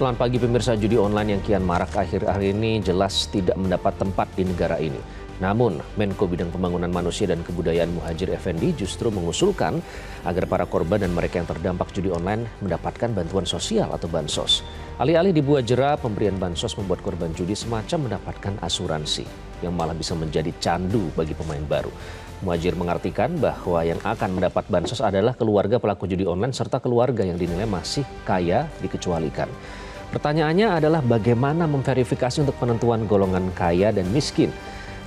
Selamat pagi pemirsa. Judi online yang kian marak akhir-akhir ini jelas tidak mendapat tempat di negara ini. Namun, Menko Bidang Pembangunan Manusia dan Kebudayaan Muhadjir Effendi justru mengusulkan agar para korban dan mereka yang terdampak judi online mendapatkan bantuan sosial atau bansos. Alih-alih dibuat jera, pemberian bansos membuat korban judi semacam mendapatkan asuransi yang malah bisa menjadi candu bagi pemain baru. Muhadjir mengartikan bahwa yang akan mendapat bansos adalah keluarga pelaku judi online serta keluarga yang dinilai masih kaya dikecualikan. Pertanyaannya adalah bagaimana memverifikasi untuk penentuan golongan kaya dan miskin.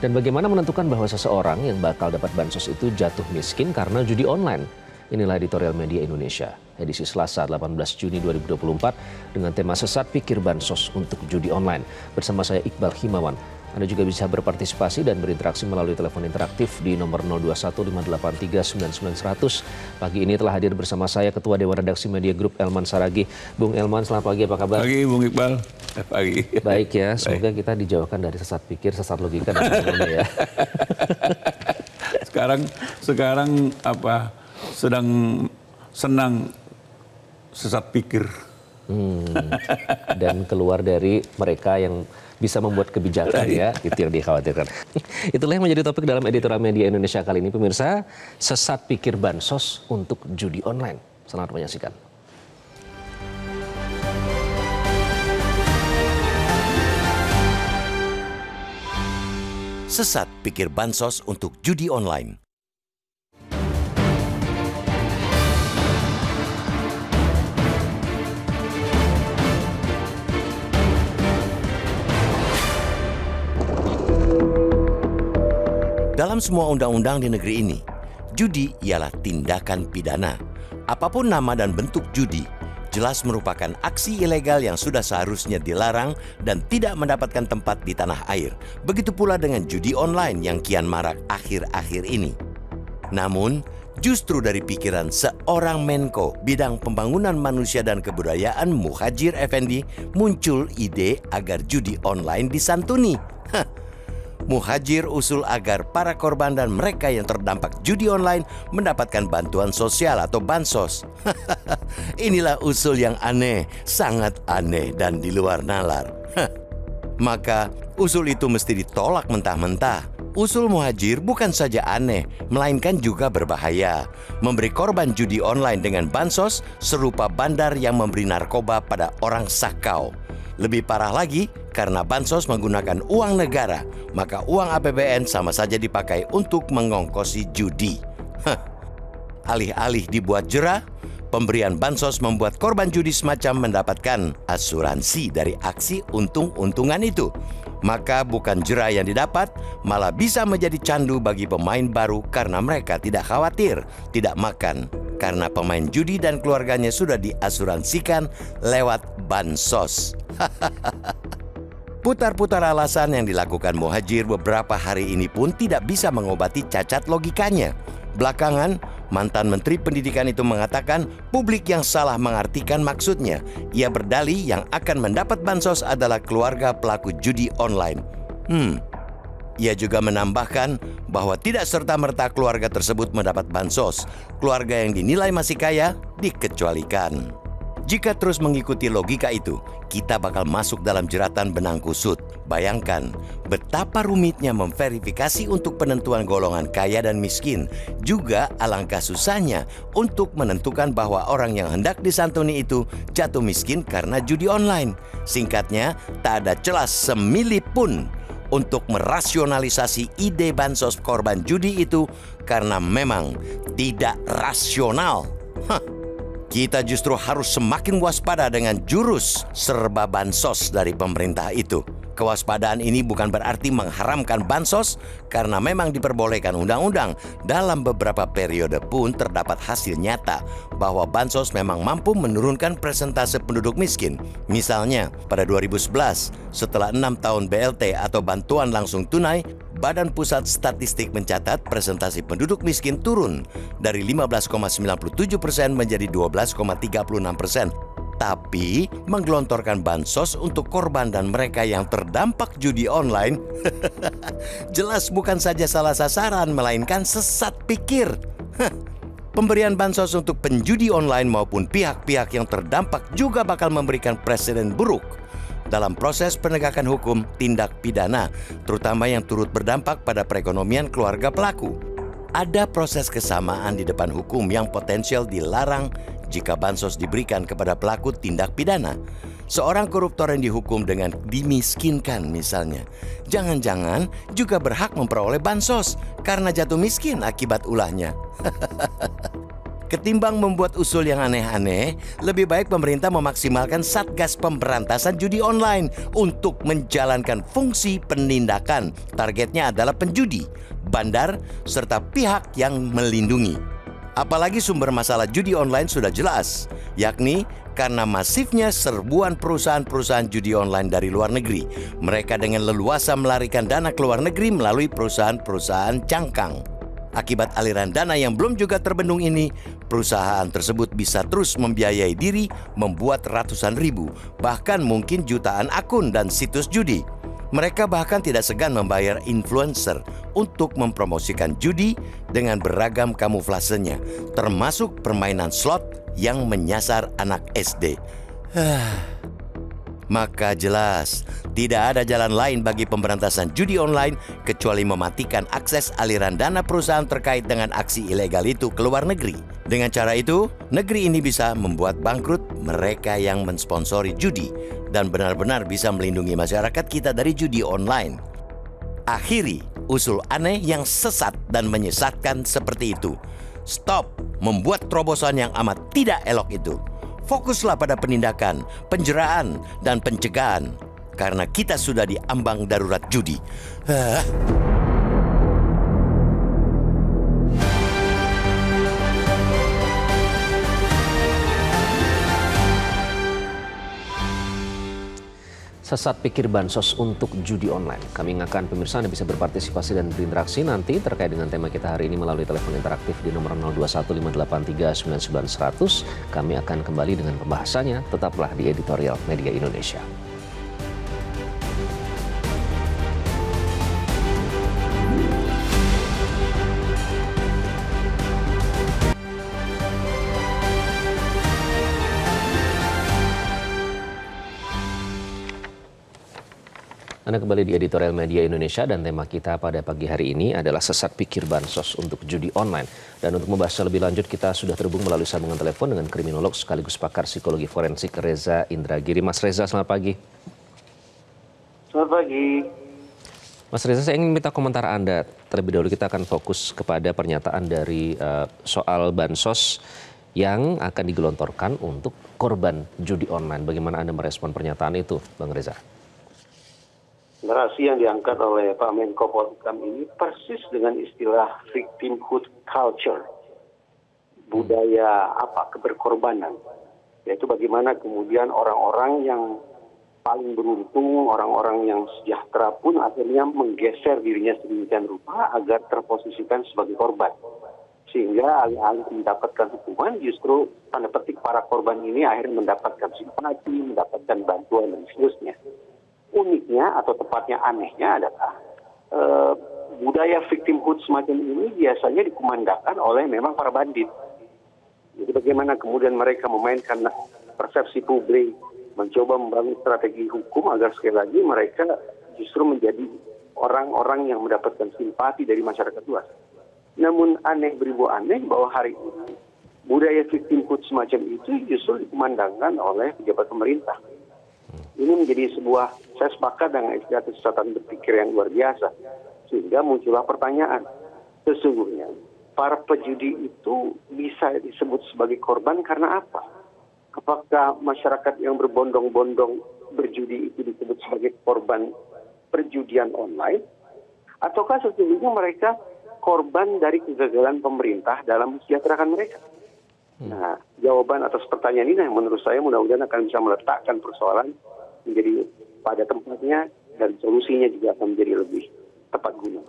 Dan bagaimana menentukan bahwa seseorang yang bakal dapat bansos itu jatuh miskin karena judi online. Inilah editorial Media Indonesia, edisi Selasa 18 Juni 2024 dengan tema Sesat Pikir Bansos untuk Judi Online. Bersama saya Iqbal Himawan. Anda juga bisa berpartisipasi dan berinteraksi melalui telepon interaktif di nomor 0215839900. Pagi ini telah hadir bersama saya Ketua Dewan Redaksi Media Group Elman Saragih. Bung Elman, selamat pagi, apa kabar? Pagi, Bung Iqbal. Pagi. Baik ya, semoga kita dijauhkan dari sesat pikir, sesat logika dan sebagainya ya. Sekarang sedang senang sesat pikir. Dan keluar dari mereka yang bisa membuat kebijakan ya, itu yang dikhawatirkan. Itulah yang menjadi topik dalam editorial Media Indonesia kali ini pemirsa, sesat pikir bansos untuk judi online. Selamat menyaksikan. Sesat pikir bansos untuk judi online. Dalam semua undang-undang di negeri ini, judi ialah tindakan pidana. Apapun nama dan bentuk judi, jelas merupakan aksi ilegal yang sudah seharusnya dilarang dan tidak mendapatkan tempat di tanah air. Begitu pula dengan judi online yang kian marak akhir-akhir ini. Namun, justru dari pikiran seorang Menko Bidang Pembangunan Manusia dan Kebudayaan Muhadjir Effendi muncul ide agar judi online disantuni. Muhadjir usul agar para korban dan mereka yang terdampak judi online mendapatkan bantuan sosial atau bansos. Inilah usul yang aneh, sangat aneh dan di luar nalar. Maka usul itu mesti ditolak mentah-mentah. Usul Muhadjir bukan saja aneh, melainkan juga berbahaya. Memberi korban judi online dengan bansos serupa bandar yang memberi narkoba pada orang sakau. Lebih parah lagi, karena bansos menggunakan uang negara, maka uang APBN sama saja dipakai untuk mengongkosi judi. Alih-alih dibuat jera, pemberian bansos membuat korban judi semacam mendapatkan asuransi dari aksi untung-untungan itu. Maka bukan jera yang didapat, malah bisa menjadi candu bagi pemain baru karena mereka tidak khawatir, tidak makan. Karena pemain judi dan keluarganya sudah diasuransikan lewat bansos. Putar-putar alasan yang dilakukan Muhadjir beberapa hari ini pun tidak bisa mengobati cacat logikanya. Belakangan, mantan Menteri Pendidikan itu mengatakan publik yang salah mengartikan maksudnya. Ia berdalih yang akan mendapat bansos adalah keluarga pelaku judi online. Ia juga menambahkan bahwa tidak serta-merta keluarga tersebut mendapat bansos. Keluarga yang dinilai masih kaya dikecualikan. Jika terus mengikuti logika itu, kita bakal masuk dalam jeratan benang kusut. Bayangkan betapa rumitnya memverifikasi untuk penentuan golongan kaya dan miskin. Juga alangkah susahnya untuk menentukan bahwa orang yang hendak disantuni itu jatuh miskin karena judi online. Singkatnya, tak ada celah semili pun untuk merasionalisasi ide bansos korban judi itu karena memang tidak rasional. Kita justru harus semakin waspada dengan jurus serba bansos dari pemerintah itu. Kewaspadaan ini bukan berarti mengharamkan bansos karena memang diperbolehkan undang-undang. Dalam beberapa periode pun terdapat hasil nyata bahwa bansos memang mampu menurunkan persentase penduduk miskin. Misalnya, pada 2011, setelah 6 tahun BLT atau bantuan langsung tunai, Badan Pusat Statistik mencatat presentasi penduduk miskin turun dari 15,97% menjadi 12,36%. Tapi menggelontorkan bansos untuk korban dan mereka yang terdampak judi online jelas bukan saja salah sasaran, melainkan sesat pikir. Pemberian bansos untuk penjudi online maupun pihak-pihak yang terdampak juga bakal memberikan presiden buruk dalam proses penegakan hukum tindak pidana, terutama yang turut berdampak pada perekonomian keluarga pelaku. Ada proses kesamaan di depan hukum yang potensial dilarang jika bansos diberikan kepada pelaku tindak pidana. Seorang koruptor yang dihukum dengan dimiskinkan misalnya, jangan-jangan juga berhak memperoleh bansos karena jatuh miskin akibat ulahnya. Ketimbang membuat usul yang aneh-aneh, lebih baik pemerintah memaksimalkan Satgas Pemberantasan Judi Online untuk menjalankan fungsi penindakan. Targetnya adalah penjudi, bandar, serta pihak yang melindungi. Apalagi sumber masalah judi online sudah jelas, yakni karena masifnya serbuan perusahaan-perusahaan judi online dari luar negeri. Mereka dengan leluasa melarikan dana ke luar negeri melalui perusahaan-perusahaan cangkang. Akibat aliran dana yang belum juga terbendung ini, perusahaan tersebut bisa terus membiayai diri, membuat ratusan ribu, bahkan mungkin jutaan akun dan situs judi. Mereka bahkan tidak segan membayar influencer untuk mempromosikan judi dengan beragam kamuflasenya, termasuk permainan slot yang menyasar anak SD. Maka jelas, tidak ada jalan lain bagi pemberantasan judi online kecuali mematikan akses aliran dana perusahaan terkait dengan aksi ilegal itu ke luar negeri. Dengan cara itu, negeri ini bisa membuat bangkrut mereka yang mensponsori judi dan benar-benar bisa melindungi masyarakat kita dari judi online. Akhiri usul aneh yang sesat dan menyesatkan seperti itu. Stop membuat terobosan yang amat tidak elok itu. Fokuslah pada penindakan, penjeraan, dan pencegahan. Karena kita sudah di ambang darurat judi. Sesat pikir bansos untuk judi online. Kami ingatkan pemirsa Anda bisa berpartisipasi dan berinteraksi nanti terkait dengan tema kita hari ini melalui telepon interaktif di nomor 0215839900. Kami akan kembali dengan pembahasannya. Tetaplah di Editorial Media Indonesia. Anda kembali di Editorial Media Indonesia dan tema kita pada pagi hari ini adalah sesat pikir bansos untuk judi online. Dan untuk membahasnya lebih lanjut kita sudah terhubung melalui sambungan telepon dengan kriminolog sekaligus pakar psikologi forensik Reza Indragiri. Mas Reza, selamat pagi. Selamat pagi. Mas Reza, saya ingin minta komentar Anda. Terlebih dahulu kita akan fokus kepada pernyataan dari soal bansos yang akan digelontorkan untuk korban judi online. Bagaimana Anda merespon pernyataan itu, Bang Reza? Narasi yang diangkat oleh Pak Menko Polhukam ini persis dengan istilah victimhood culture, budaya keberkorbanan, yaitu bagaimana kemudian orang-orang yang paling beruntung, orang-orang yang sejahtera pun akhirnya menggeser dirinya sedemikian rupa agar terposisikan sebagai korban, sehingga alih-alih mendapatkan hukuman justru tanda petik para korban ini akhirnya mendapatkan simpati, mendapatkan bantuan dan seterusnya. Uniknya atau tepatnya anehnya adalah budaya victimhood semacam ini biasanya dikumandangkan oleh memang para bandit. Jadi bagaimana kemudian mereka memainkan persepsi publik, mencoba membangun strategi hukum agar sekali lagi mereka justru menjadi orang-orang yang mendapatkan simpati dari masyarakat luas. Namun aneh beribu aneh bahwa hari ini budaya victimhood semacam itu justru dikumandangkan oleh pejabat pemerintah. Ini menjadi sebuah, saya sepakat dengan istilah kesesatan berpikir yang luar biasa. Sehingga muncullah pertanyaan, sesungguhnya para pejudi itu bisa disebut sebagai korban karena apa? Apakah masyarakat yang berbondong-bondong berjudi itu disebut sebagai korban perjudian online? Ataukah sesungguhnya mereka korban dari kegagalan pemerintah dalam mensejahterakan mereka? Nah, jawaban atas pertanyaan ini yang menurut saya mudah-mudahan akan bisa meletakkan persoalan menjadi pada tempatnya dan solusinya juga akan menjadi lebih tepat guna.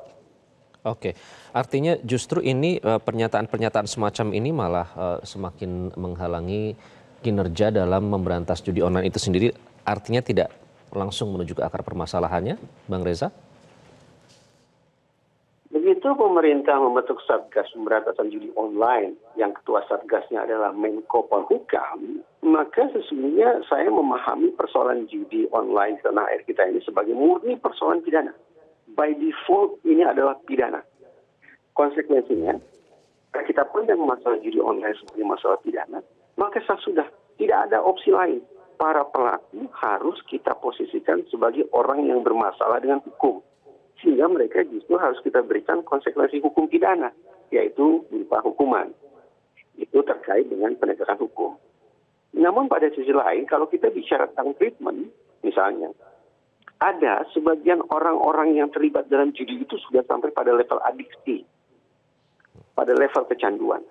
Oke, artinya justru ini pernyataan-pernyataan semacam ini malah semakin menghalangi kinerja dalam memberantas judi online itu sendiri, artinya tidak langsung menuju ke akar permasalahannya, Bang Reza? Begini, begitu pemerintah membentuk Satgas Pemberantasan Judi Online yang ketua Satgasnya adalah Menko Polhukam, maka sesungguhnya saya memahami persoalan judi online di tanah air kita ini sebagai murni persoalan pidana. By default ini adalah pidana. Konsekuensinya, kalau kita pandang masalah judi online sebagai masalah pidana, maka sudah tidak ada opsi lain. Para pelaku harus kita posisikan sebagai orang yang bermasalah dengan hukum. Sehingga mereka justru harus kita berikan konsekuensi hukum pidana, yaitu berupa hukuman. Itu terkait dengan penegakan hukum. Namun pada sisi lain, kalau kita bicara tentang treatment, misalnya, ada sebagian orang-orang yang terlibat dalam judi itu sudah sampai pada level adiksi, pada level kecanduan.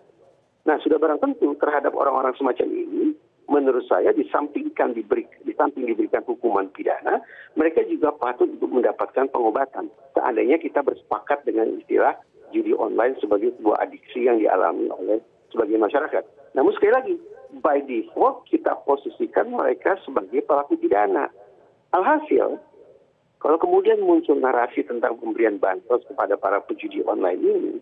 Nah, sudah barang tentu terhadap orang-orang semacam ini, menurut saya di samping diberikan hukuman pidana, mereka juga patut untuk mendapatkan pengobatan. Seandainya kita bersepakat dengan istilah judi online sebagai sebuah adiksi yang dialami oleh sebagian masyarakat. Namun sekali lagi, by default kita posisikan mereka sebagai pelaku pidana. Alhasil, kalau kemudian muncul narasi tentang pemberian bansos kepada para pejudi online ini,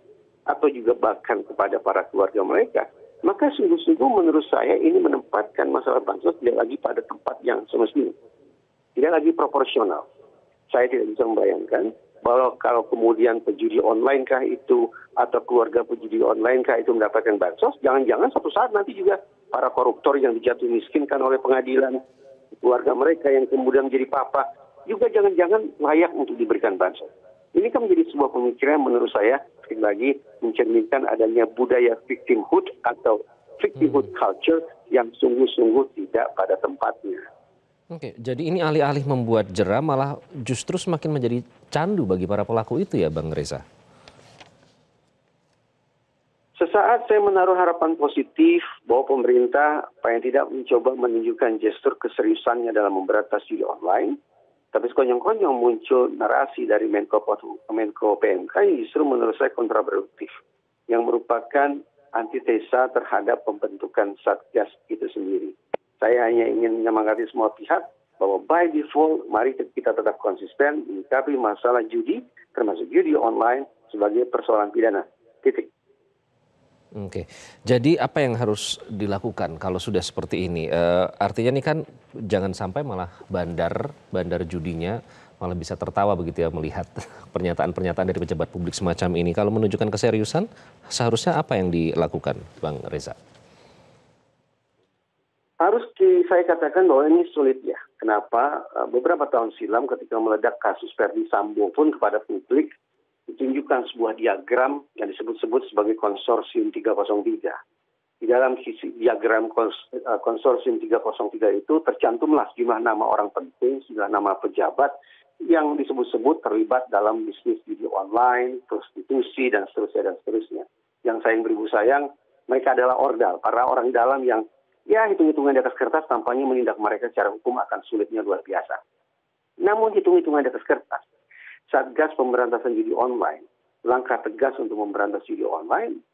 atau juga bahkan kepada para keluarga mereka, maka sungguh-sungguh menurut saya ini menempatkan masalah bansos tidak lagi pada tempat yang semestinya. Tidak lagi proporsional. Saya tidak bisa membayangkan bahwa kalau kemudian pejudi online kah itu atau keluarga pejudi online kah itu mendapatkan bansos, jangan-jangan suatu saat nanti juga para koruptor yang dijatuh miskinkan oleh pengadilan, keluarga mereka yang kemudian menjadi papa, juga jangan-jangan layak untuk diberikan bansos. Ini kan menjadi sebuah pemikiran menurut saya, sekali lagi mencerminkan adanya budaya victimhood atau victimhood culture yang sungguh-sungguh tidak pada tempatnya. Oke, jadi ini alih-alih membuat jera malah justru semakin menjadi candu bagi para pelaku itu ya Bang Reza? Sesaat saya menaruh harapan positif bahwa pemerintah paling tidak mencoba menunjukkan gestur keseriusannya dalam memberantas judi online. Tapi sekonyong-konyong muncul narasi dari Menko PMK yang justru menurut saya kontraproduktif. Yang merupakan antitesa terhadap pembentukan Satgas itu sendiri. Saya hanya ingin menyemangati semua pihak bahwa by default mari kita tetap konsisten menyikapi masalah judi, termasuk judi online sebagai persoalan pidana. Titik. Oke, jadi apa yang harus dilakukan kalau sudah seperti ini? Artinya ini kan jangan sampai malah bandar judinya malah bisa tertawa begitu ya melihat pernyataan-pernyataan dari pejabat publik semacam ini. Kalau menunjukkan keseriusan, seharusnya apa yang dilakukan, Bang Reza? Saya katakan bahwa ini sulit ya. Kenapa? Beberapa tahun silam ketika meledak kasus Verdi Sambo pun kepada publik, ditunjukkan sebuah diagram yang disebut-sebut sebagai konsorsium 303. Di dalam sisi diagram konsorsium 303 itu tercantumlah sejumlah nama orang penting, sejumlah nama pejabat yang disebut-sebut terlibat dalam bisnis judi online, prostitusi, dan seterusnya. Yang sayang beribu sayang, mereka adalah ordal, para orang dalam yang ya hitung-hitungan di atas kertas tampaknya menindak mereka secara hukum akan sulitnya luar biasa. Namun hitung-hitungan di atas kertas, Satgas Pemberantasan Judi Online, langkah tegas untuk memberantas judi online,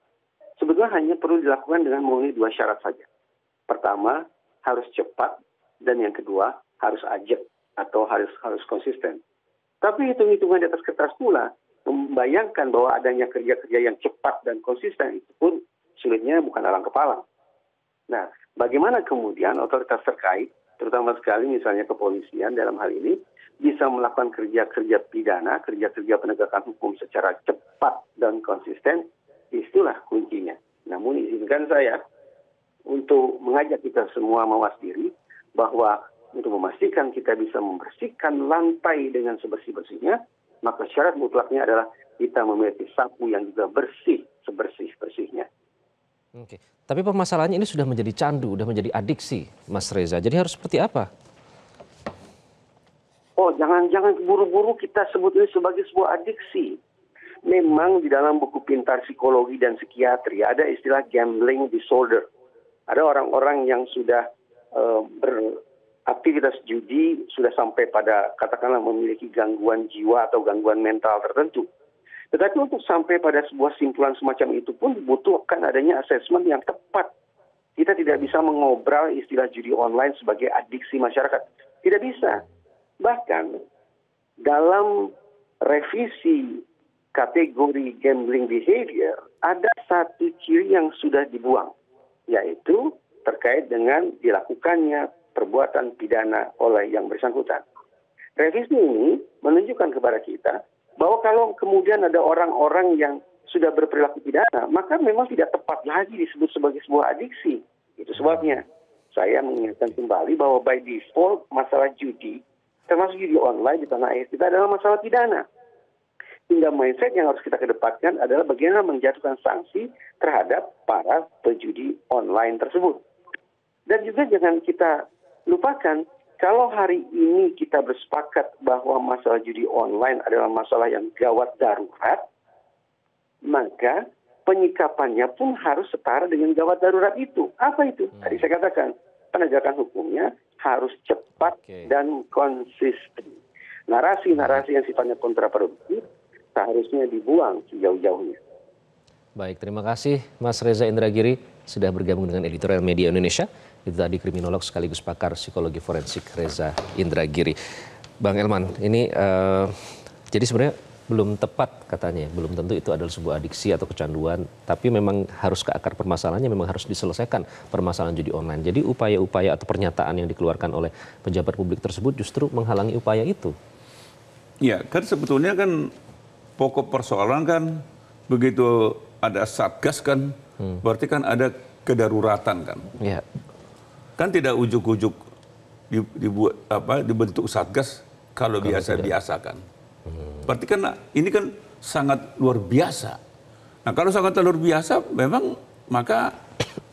sebetulnya hanya perlu dilakukan dengan memenuhi dua syarat saja. Pertama, harus cepat, dan yang kedua, harus ajak atau harus konsisten. Tapi hitung-hitungan di atas kertas pula, membayangkan bahwa adanya kerja-kerja yang cepat dan konsisten itu pun sulitnya bukan alang kepala. Nah, bagaimana kemudian otoritas terkait, terutama sekali misalnya kepolisian dalam hal ini, bisa melakukan kerja-kerja pidana, kerja-kerja penegakan hukum secara cepat dan konsisten, itulah kuncinya. Namun izinkan saya untuk mengajak kita semua mawas diri bahwa untuk memastikan kita bisa membersihkan lantai dengan sebersih-bersihnya, maka syarat mutlaknya adalah kita memiliki sapu yang juga bersih, sebersih-bersihnya. Oke. Tapi permasalahannya ini sudah menjadi candu, sudah menjadi adiksi, Mas Reza. Jadi harus seperti apa? Oh, jangan buru-buru kita sebut ini sebagai sebuah adiksi. Memang di dalam buku pintar psikologi dan psikiatri ada istilah gambling disorder. Ada orang-orang yang sudah beraktivitas judi, sudah sampai pada katakanlah memiliki gangguan jiwa atau gangguan mental tertentu. Tetapi untuk sampai pada sebuah simpulan semacam itu pun dibutuhkan adanya asesmen yang tepat. Kita tidak bisa mengobral istilah judi online sebagai adiksi masyarakat. Tidak bisa. Bahkan dalam revisi kategori gambling behavior, ada satu ciri yang sudah dibuang, yaitu terkait dengan dilakukannya perbuatan pidana oleh yang bersangkutan. Revisi ini menunjukkan kepada kita bahwa kalau kemudian ada orang-orang yang sudah berperilaku pidana, maka memang tidak tepat lagi disebut sebagai sebuah adiksi. Itu sebabnya saya mengingatkan kembali bahwa by default masalah judi, termasuk judi online di tanah air kita adalah masalah pidana. Hingga mindset yang harus kita kedepankan adalah bagaimana menjatuhkan sanksi terhadap para pejudi online tersebut. Dan juga jangan kita lupakan, kalau hari ini kita bersepakat bahwa masalah judi online adalah masalah yang gawat darurat, maka penyikapannya pun harus setara dengan gawat darurat itu. Apa itu? Tadi saya katakan, penegakan hukumnya harus cepat dan konsisten. Narasi-narasi yang sifatnya kontraproduktif seharusnya dibuang sejauh-jauhnya. Baik, terima kasih Mas Reza Indragiri sudah bergabung dengan Editorial Media Indonesia. Itu tadi kriminolog sekaligus pakar psikologi forensik Reza Indragiri. Bang Elman, ini jadi sebenarnya belum tepat katanya, belum tentu itu adalah sebuah adiksi atau kecanduan, tapi memang harus ke akar permasalahannya, memang harus diselesaikan permasalahan judi online. Jadi upaya-upaya atau pernyataan yang dikeluarkan oleh pejabat publik tersebut justru menghalangi upaya itu. Ya, kan sebetulnya kan pokok persoalan kan begitu ada satgas kan, berarti kan ada kedaruratan kan. Ya. Kan tidak ujuk-ujuk dibentuk satgas kalau biasa-biasa kan. Berarti kan ini kan sangat luar biasa. Nah kalau sangat luar biasa memang maka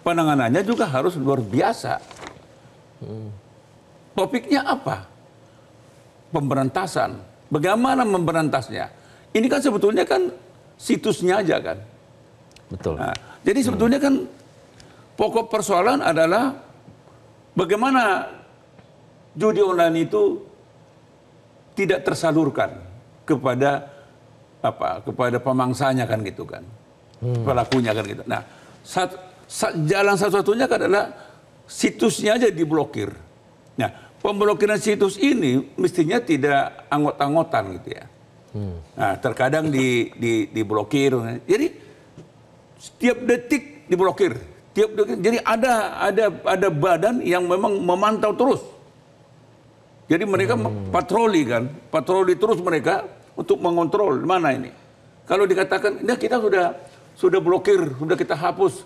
penanganannya juga harus luar biasa. Topiknya apa? Pemberantasan. Bagaimana memberantasnya? Ini kan sebetulnya kan situsnya aja kan. Betul. Nah, jadi sebetulnya kan pokok persoalan adalah bagaimana judi online itu tidak tersalurkan kepada kepada pemangsanya kan gitu kan, pelakunya kan gitu. Nah, jalan satu-satunya adalah situsnya aja diblokir. Nah, pemblokiran situs ini mestinya tidak anggot-anggotan gitu ya. Nah, terkadang diblokir. Jadi setiap detik diblokir. Jadi ada badan yang memang memantau terus. Jadi mereka patroli kan, patroli terus mereka untuk mengontrol mana ini. Kalau dikatakan, nah kita sudah blokir, sudah kita hapus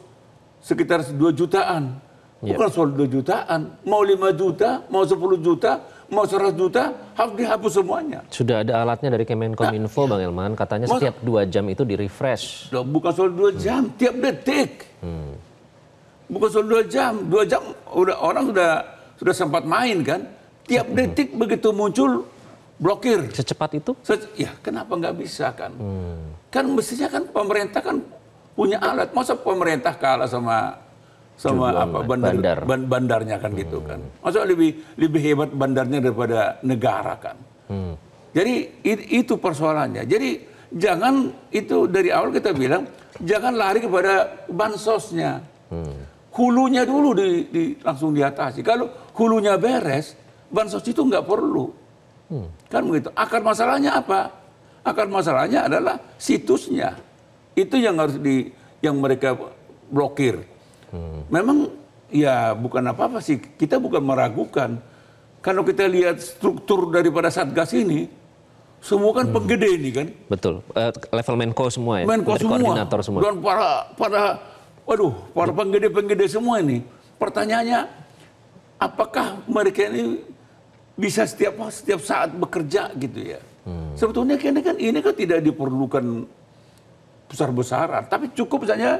sekitar 2 jutaan. Bukan soal 2 jutaan, mau 5 juta, mau 10 juta, mau 100 juta, harus dihapus semuanya. Sudah ada alatnya dari Kemenkominfo, Bang Elman, katanya setiap 2 jam itu di-refresh. Bukan soal 2 jam, tiap detik. Bukan soal 2 jam, 2 jam orang sudah sempat main kan. Tiap detik begitu muncul, blokir. Secepat itu? Ya kenapa nggak bisa kan? Kan mestinya kan pemerintah kan punya alat. Masa pemerintah kalah sama bandarnya kan gitu kan? Masa lebih hebat bandarnya daripada negara kan? Jadi itu persoalannya. Jadi jangan itu dari awal kita bilang jangan lari kepada bansosnya. Hulunya dulu langsung diatasi. Kalau hulunya beres, bansos itu nggak perlu. Kan begitu. Akar masalahnya apa? Akar masalahnya adalah situsnya. Itu yang harus yang mereka blokir. Memang ya bukan apa-apa sih. Kita bukan meragukan. Kalau kita lihat struktur daripada Satgas ini, semua kan penggede ini kan. Betul. Level Menko semua ya. Menko semua. Koordinator semua. Dan para penggede-penggede semua ini. Pertanyaannya, apakah mereka ini bisa setiap saat bekerja gitu ya? Sebetulnya ini kan tidak diperlukan besar-besaran, tapi cukup saja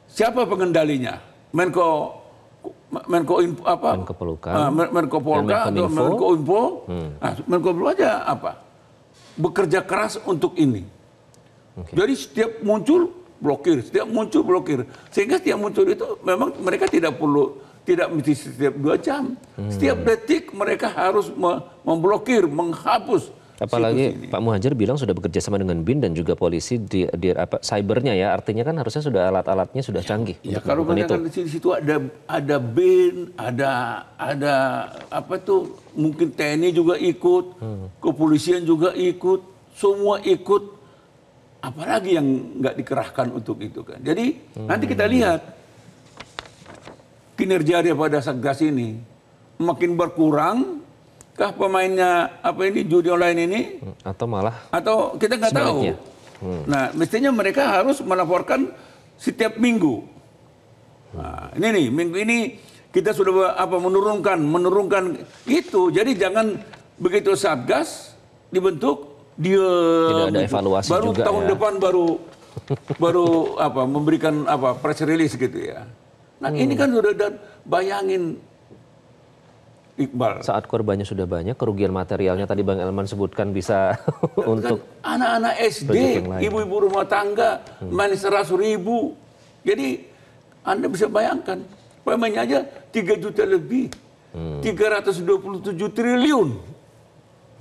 siapa pengendalinya? Menko Polhukam, Menko Polka atau Menko Info. Menko Info aja bekerja keras untuk ini. Jadi setiap muncul blokir, setiap muncul blokir. Sehingga setiap muncul itu memang mereka tidak mesti setiap 2 jam. Setiap detik mereka harus memblokir, menghapus. Apalagi Pak Muhadjir bilang sudah bekerja sama dengan BIN dan juga polisi di cybernya ya. Artinya kan harusnya sudah alat-alatnya sudah canggih. Ya kalau kan di situ ada BIN, ada apa tuh, mungkin TNI juga ikut, kepolisian juga ikut, semua ikut apalagi yang nggak dikerahkan untuk itu kan. Jadi nanti kita lihat kinerja daripada Satgas ini makin berkurang kah pemainnya judi online ini atau kita nggak tahu. Nah, mestinya mereka harus melaporkan setiap minggu. Nah, ini nih minggu ini kita sudah menurunkan itu. Jadi jangan begitu Satgas dibentuk dia tidak ada evaluasi baru juga tahun depan baru memberikan press release gitu ya. Nah, ini kan sudah bayangin Iqbal. Saat korbannya sudah banyak, kerugian materialnya tadi Bang Elman sebutkan bisa untuk anak-anak SD, ibu-ibu rumah tangga, main 100.000. Jadi Anda bisa bayangkan, pemainnya aja 3 juta lebih, 327 triliun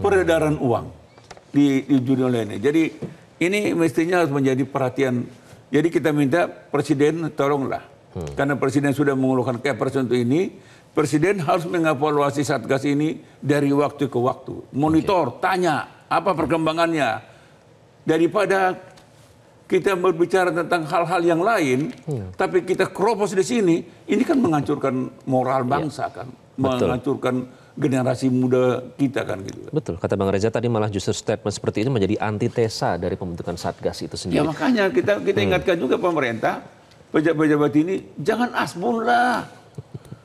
peredaran uang di judi online ini. Jadi ini mestinya harus menjadi perhatian. Jadi kita minta Presiden tolonglah, karena Presiden sudah mengeluarkan Kepres untuk ini. Presiden harus mengevaluasi Satgas ini dari waktu ke waktu. Monitor, tanya, apa perkembangannya. Daripada kita berbicara tentang hal-hal yang lain, tapi kita keropos di sini, ini kan menghancurkan moral bangsa kan. Menghancurkan generasi muda kita kan gitu. Betul, kata Bang Reza tadi malah justru statement seperti ini menjadi antitesa dari pembentukan Satgas itu sendiri. Ya makanya kita ingatkan juga pemerintah, pejabat-pejabat ini, jangan asbun lah.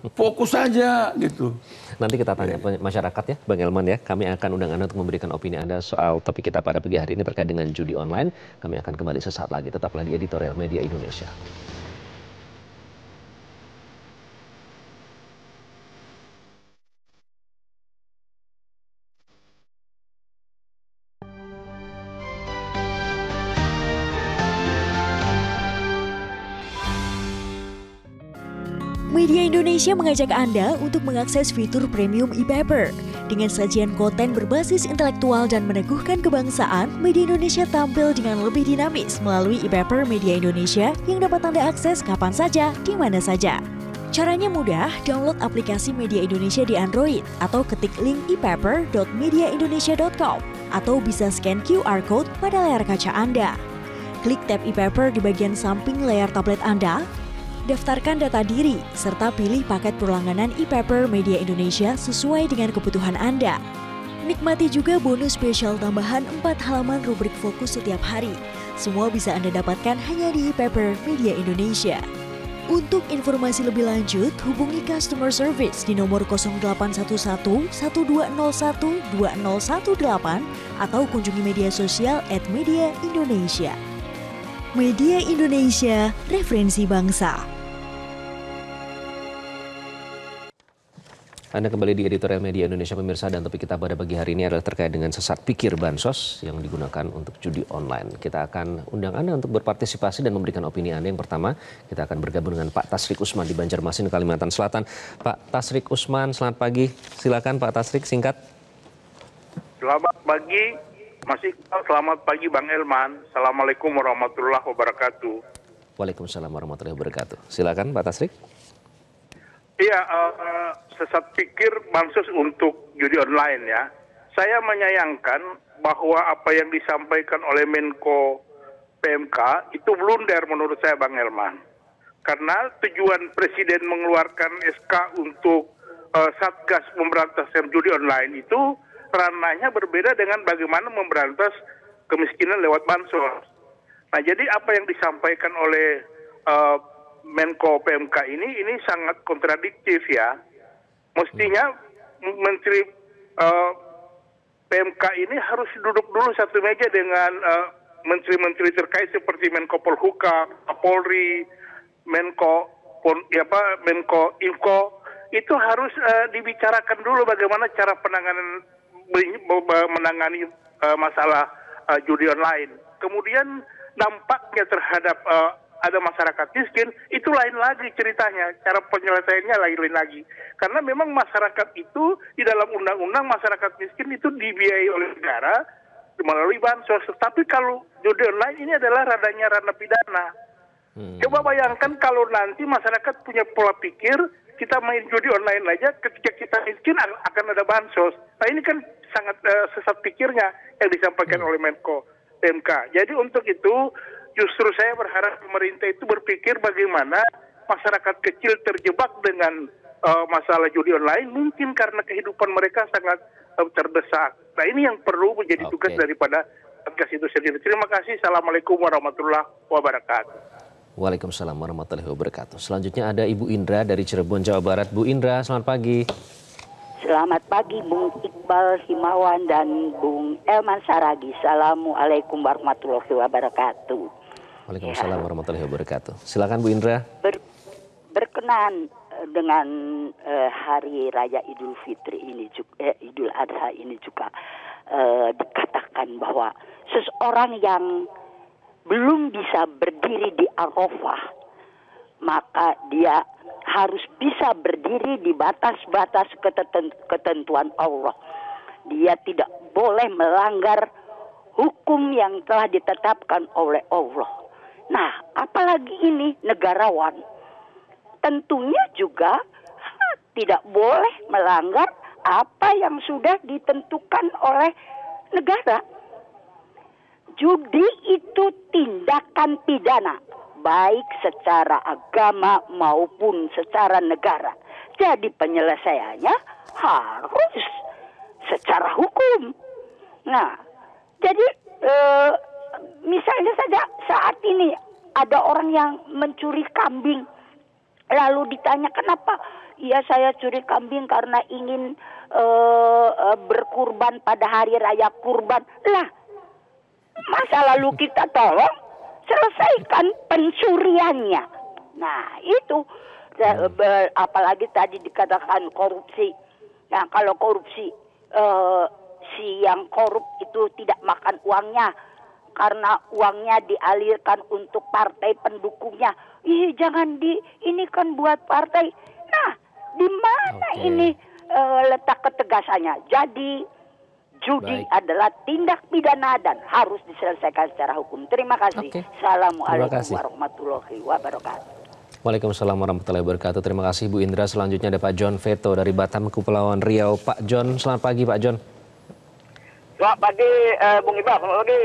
Fokus saja gitu. Nanti kita tanya masyarakat ya, Bang Elman ya. Kami akan undang Anda untuk memberikan opini Anda soal topik kita pada pagi hari ini terkait dengan judi online. Kami akan kembali sesaat lagi. Tetaplah di Editorial Media Indonesia. Media Indonesia mengajak Anda untuk mengakses fitur premium e-paper. Dengan sajian konten berbasis intelektual dan meneguhkan kebangsaan, Media Indonesia tampil dengan lebih dinamis melalui e-paper Media Indonesia yang dapat Anda akses kapan saja, di mana saja. Caranya mudah, download aplikasi Media Indonesia di Android atau ketik link e-paper.mediaindonesia.com atau bisa scan QR Code pada layar kaca Anda. Klik tab e-paper di bagian samping layar tablet Anda, daftarkan data diri, serta pilih paket berlangganan e-paper Media Indonesia sesuai dengan kebutuhan Anda. Nikmati juga bonus spesial tambahan 4 halaman rubrik fokus setiap hari. Semua bisa Anda dapatkan hanya di e-paper Media Indonesia. Untuk informasi lebih lanjut, hubungi customer service di nomor 0811 1201 2018 atau kunjungi media sosial @Media Indonesia. Media Indonesia, referensi bangsa. Anda kembali di Editorial Media Indonesia pemirsa, dan topik kita pada pagi hari ini adalah terkait dengan sesat pikir bansos yang digunakan untuk judi online. Kita akan undang Anda untuk berpartisipasi dan memberikan opini Anda. Yang pertama, kita akan bergabung dengan Pak Tasrik Usman di Banjarmasin, Kalimantan Selatan. Pak Tasrik Usman, selamat pagi. Silakan Pak Tasrik, singkat. Selamat pagi, Mas Iqbal. Selamat pagi Bang Elman. Assalamualaikum warahmatullahi wabarakatuh. Waalaikumsalam warahmatullahi wabarakatuh. Silakan Pak Tasrik. Iya, sesat pikir bansos untuk judi online ya. Saya menyayangkan bahwa apa yang disampaikan oleh Menko PMK itu blunder menurut saya Bang Elman. Karena tujuan Presiden mengeluarkan SK untuk Satgas Pemberantasan Judi Online itu ranahnya berbeda dengan bagaimana memberantas kemiskinan lewat bansos. Nah, jadi apa yang disampaikan oleh Menko PMK ini sangat kontradiktif ya. Mestinya Menteri PMK ini harus duduk dulu satu meja dengan menteri-menteri terkait seperti Menko Polhukam, Kapolri, Menko Info. Itu harus dibicarakan dulu bagaimana cara menangani masalah judi online. Kemudian dampaknya terhadap ada masyarakat miskin, itu lain lagi ceritanya. Cara penyelesaiannya lain lagi. Karena memang masyarakat itu, di dalam undang-undang masyarakat miskin itu dibiayai oleh negara melalui bansos. Tapi kalau judi online ini adalah ranah pidana. Coba bayangkan kalau nanti masyarakat punya pola pikir, kita main judi online aja, ketika kita miskin akan ada bansos. Nah ini kan sangat sesat pikirnya yang disampaikan oleh Menko PMK. Jadi untuk itu justru saya berharap pemerintah itu berpikir bagaimana masyarakat kecil terjebak dengan masalah judi online, mungkin karena kehidupan mereka sangat terdesak. Nah, ini yang perlu menjadi tugas daripada Satgas itu sendiri. Terima kasih. Assalamualaikum warahmatullahi wabarakatuh. Waalaikumsalam warahmatullahi wabarakatuh. Selanjutnya ada Ibu Indra dari Cirebon, Jawa Barat. Bu Indra, selamat pagi. Selamat pagi Bung Iqbal Himawan dan Bung Elman Saragi. Assalamualaikum warahmatullahi wabarakatuh. Waalaikumsalam warahmatullahi wabarakatuh. Silakan Bu Indra. Berkenan dengan hari raya Idul Fitri ini juga, Idul Adha ini juga dikatakan bahwa seseorang yang belum bisa berdiri di Arafah, maka dia harus bisa berdiri di batas-batas ketentuan Allah. Dia tidak boleh melanggar hukum yang telah ditetapkan oleh Allah. Nah, apalagi ini negarawan, tentunya juga tidak boleh melanggar apa yang sudah ditentukan oleh negara. Judi itu tindakan pidana, baik secara agama maupun secara negara. Jadi penyelesaiannya harus secara hukum. Nah, jadi misalnya saja saat ini ada orang yang mencuri kambing, lalu ditanya kenapa? Ya, saya curi kambing karena ingin berkurban pada hari raya kurban. Lah, masa lalu kita tolong selesaikan pencuriannya. Nah, itu apalagi tadi dikatakan korupsi. Nah, kalau korupsi si yang korup itu tidak makan uangnya karena uangnya dialirkan untuk partai pendukungnya. Ih, jangan ini kan buat partai. Nah, di mana ini letak ketegasannya? Jadi judi adalah tindak pidana dan harus diselesaikan secara hukum. Terima kasih. Assalamualaikum warahmatullahi wabarakatuh. Waalaikumsalam warahmatullahi wabarakatuh. Terima kasih Bu Indra. Selanjutnya ada Pak John Veto dari Batam, Kepulauan Riau. Pak John, selamat pagi Pak John. Selamat pagi Bung Iqbal, selamat pagi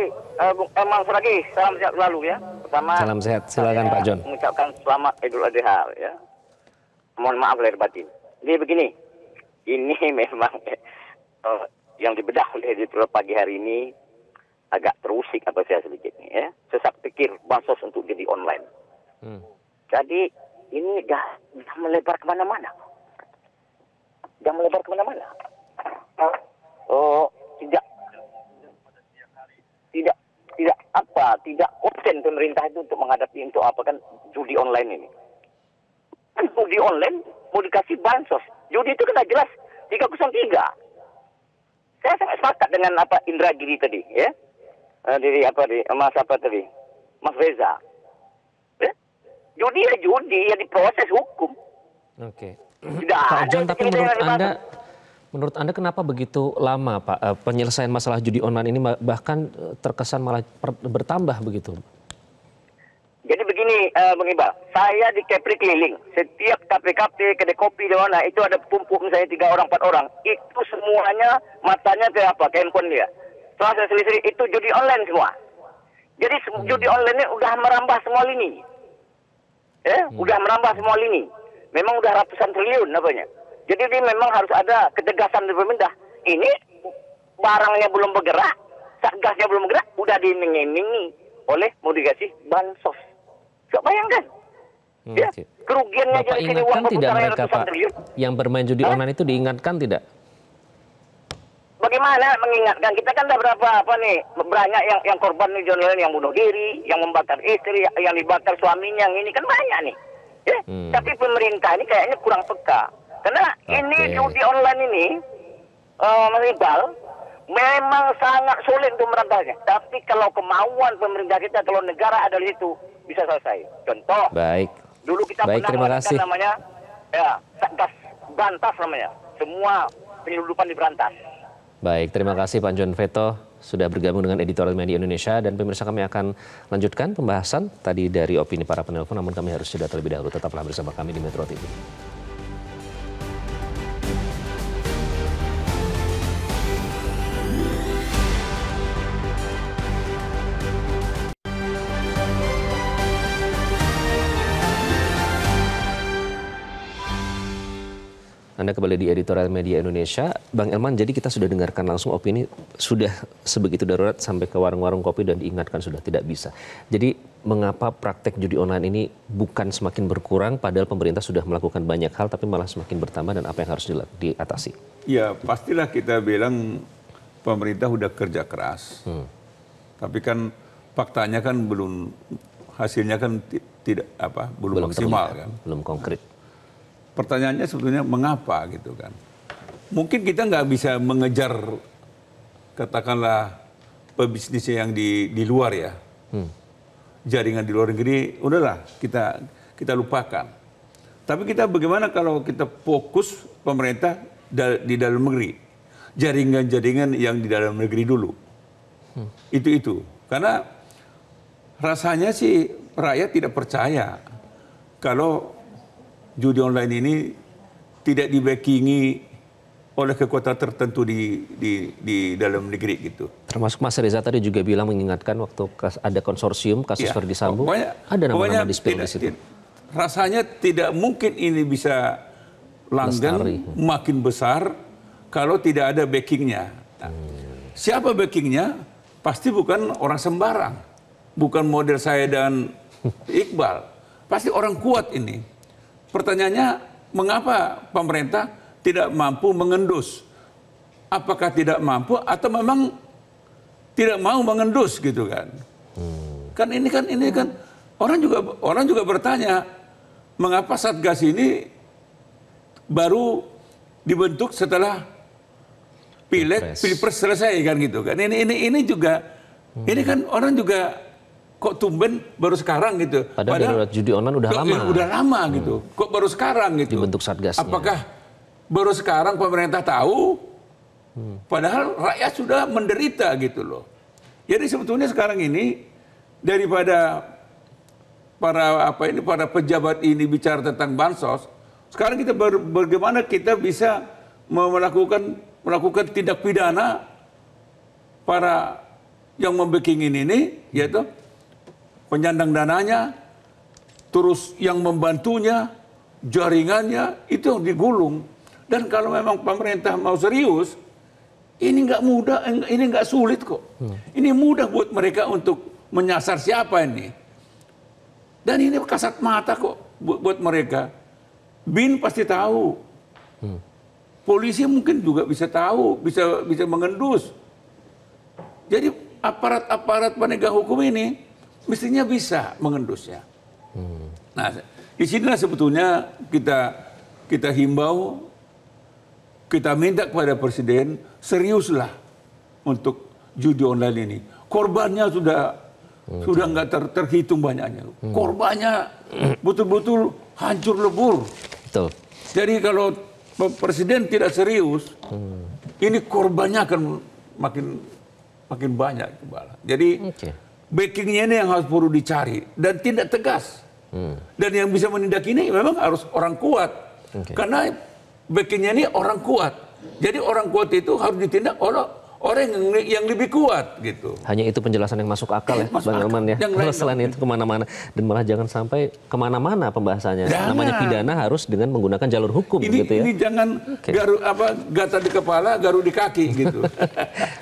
Bung Elman Saragi. Salam sehat selalu ya. Pertama, salam sehat, silakan Pak John. Mengucapkan selamat Idul Adha ya. Mohon maaf lahir batin. Jadi begini, ini memang yang dibedah oleh editorial pagi hari ini agak terusik apa saya sedikit nih ya. Sesak pikir bansos untuk jadi online. Jadi ini dah melebar kemana-mana. Tidak konsen pemerintah itu untuk menghadapi untuk apa kan judi online ini. Kan judi online mau dikasih bansos. Judi itu kan jelas 303. Saya sangat sepakat dengan apa Indra Giri tadi, ya. Mas Reza. Ya? Judi ya judi, ya diproses hukum. Oke. Pak John, tapi menurut Anda kenapa begitu lama, Pak, penyelesaian masalah judi online ini bahkan terkesan malah bertambah begitu? Jadi begini, Bung Iqbal, saya di Kepri keliling, setiap kafe-kafe, kedai kopi di mana itu ada pumpuk misalnya 3 orang, 4 orang, itu semuanya matanya ke apa, ke handphone dia. Setelah saya selisih itu judi online semua. Jadi judi online ini udah merambah semua lini, udah merambah semua lini. Memang udah ratusan triliun apanya. Jadi ini memang harus ada ketegasan dari pemerintah. Ini barangnya belum bergerak, satgasnya belum bergerak, udah diiming-imingi oleh mau dikasih bansos. Coba bayangkan. Ya, kerugiannya Bapak jadi sini uang tidak mereka, ratusan Pak, triliun. yang bermain judi online itu diingatkan tidak? Bagaimana mengingatkan? Kita kan ada berapa banyak yang korban nih online, yang bunuh diri, yang membakar istri, yang dibakar suaminya, yang ini kan banyak nih. Ya, tapi pemerintah ini kayaknya kurang peka. Karena ini judi online ini, Mas Iqbal, memang sangat sulit untuk merantaunya. Tapi kalau kemauan pemerintah kita, kalau negara ada di situ, bisa selesai. Contoh, dulu kita terima pernah kasih. namanya, ya, Satgas Berantas namanya. Semua penyeludupan diberantas. Baik, terima kasih Pak John Veto sudah bergabung dengan Editorial Media Indonesia, dan pemirsa kami akan lanjutkan pembahasan tadi dari opini para penelpon, namun kami harus jeda terlebih dahulu. Tetaplah bersama kami di Metro TV. Anda kembali di Editorial Media Indonesia. Bang Elman, jadi kita sudah dengarkan langsung opini, sudah sebegitu darurat sampai ke warung-warung kopi dan diingatkan sudah tidak bisa. Jadi mengapa praktek judi online ini bukan semakin berkurang padahal pemerintah sudah melakukan banyak hal tapi malah semakin bertambah, dan apa yang harus diatasi? Ya pastilah kita bilang pemerintah udah kerja keras. Tapi kan faktanya kan hasilnya kan belum maksimal kan. Belum konkret. Pertanyaannya sebetulnya mengapa gitu kan. Mungkin kita nggak bisa mengejar katakanlah pebisnis yang di luar ya. Jaringan di luar negeri udahlah kita lupakan. Tapi kita bagaimana kalau kita fokus pemerintah di dalam negeri. Jaringan-jaringan yang di dalam negeri dulu. Itu. Karena rasanya sih rakyat tidak percaya kalau judi online ini tidak dibackingi oleh kekuatan tertentu di dalam negeri gitu. Termasuk Mas Reza tadi juga bilang, mengingatkan waktu ada konsorsium kasus Verdi Sambo, ada nama-nama di spill di situ. Rasanya tidak mungkin ini bisa langgeng makin besar kalau tidak ada backingnya. Siapa backingnya? Pasti bukan orang sembarang, bukan model saya dan Iqbal. Pasti orang kuat ini. Pertanyaannya, mengapa pemerintah tidak mampu mengendus? Apakah tidak mampu atau memang tidak mau mengendus gitu kan? Kan ini kan orang juga bertanya, mengapa Satgas ini baru dibentuk setelah Pilpres selesai kan gitu kan? Ini juga ini kan orang juga kok tumben baru sekarang gitu. Padahal judi online udah lama. Udah lama gitu. Kok baru sekarang gitu. Dibentuk Satgasnya. Apakah baru sekarang pemerintah tahu? Padahal rakyat sudah menderita gitu loh. Jadi sebetulnya sekarang ini daripada para pejabat ini bicara tentang bansos, sekarang kita bagaimana kita bisa melakukan tindak pidana para yang membacking ini, yaitu penyandang dananya, terus yang membantunya, jaringannya, itu yang digulung. Dan kalau memang pemerintah mau serius, ini nggak mudah, ini nggak sulit kok. Ini mudah buat mereka untuk menyasar siapa ini. Dan ini kasat mata kok buat mereka. BIN pasti tahu. Polisi mungkin juga bisa tahu, bisa mengendus. Jadi aparat penegak hukum ini mestinya bisa mengendusnya. Nah, di sinilah sebetulnya kita himbau, kita minta kepada Presiden seriuslah untuk judi online ini. Korbannya sudah nggak terhitung banyaknya. Korbannya betul-betul hancur lebur. Betul. Jadi kalau Presiden tidak serius, ini korbannya akan makin banyak. Jadi backingnya ini yang harus perlu dicari dan tindak tegas. Dan yang bisa menindak ini memang harus orang kuat. Karena backingnya ini orang kuat. Jadi orang kuat itu harus ditindak oleh orang yang lebih kuat gitu. Hanya itu penjelasan yang masuk akal ya, Bang Elman ya. Kalau selain itu kemana-mana, dan malah jangan sampai kemana-mana pembahasannya. Namanya pidana harus dengan menggunakan jalur hukum gitu ya. Ini jangan gatal di kepala, garu di kaki gitu.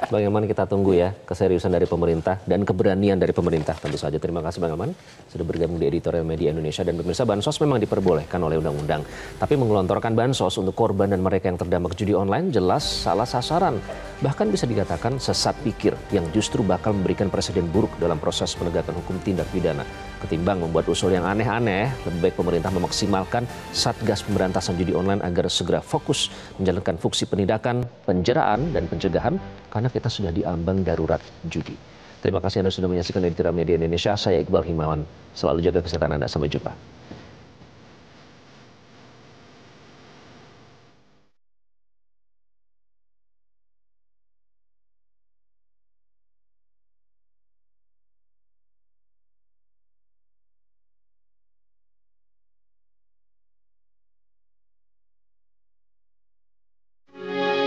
Bang Elman, kita tunggu ya keseriusan dari pemerintah dan keberanian dari pemerintah tentu saja. Terima kasih Bang Elman sudah bergabung di Editorial Media Indonesia. Dan pemirsa, bansos memang diperbolehkan oleh undang-undang, tapi mengelontorkan bansos untuk korban dan mereka yang terdampak judi online jelas salah sasaran. Bahkan bisa dikatakan sesat pikir yang justru bakal memberikan presiden buruk dalam proses penegakan hukum tindak pidana. Ketimbang membuat usul yang aneh-aneh, lebih baik pemerintah memaksimalkan Satgas Pemberantasan Judi Online agar segera fokus menjalankan fungsi penindakan, penjeraan, dan pencegahan, karena kita sudah di ambang darurat judi. Terima kasih Anda sudah menyaksikan Editorial Media Indonesia. Saya Iqbal Himawan. Selalu jaga kesehatan Anda. Sampai jumpa.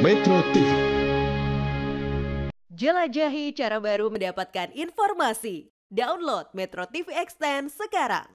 Metro TV. Jelajahi cara baru mendapatkan informasi. Download Metro TV Extend sekarang.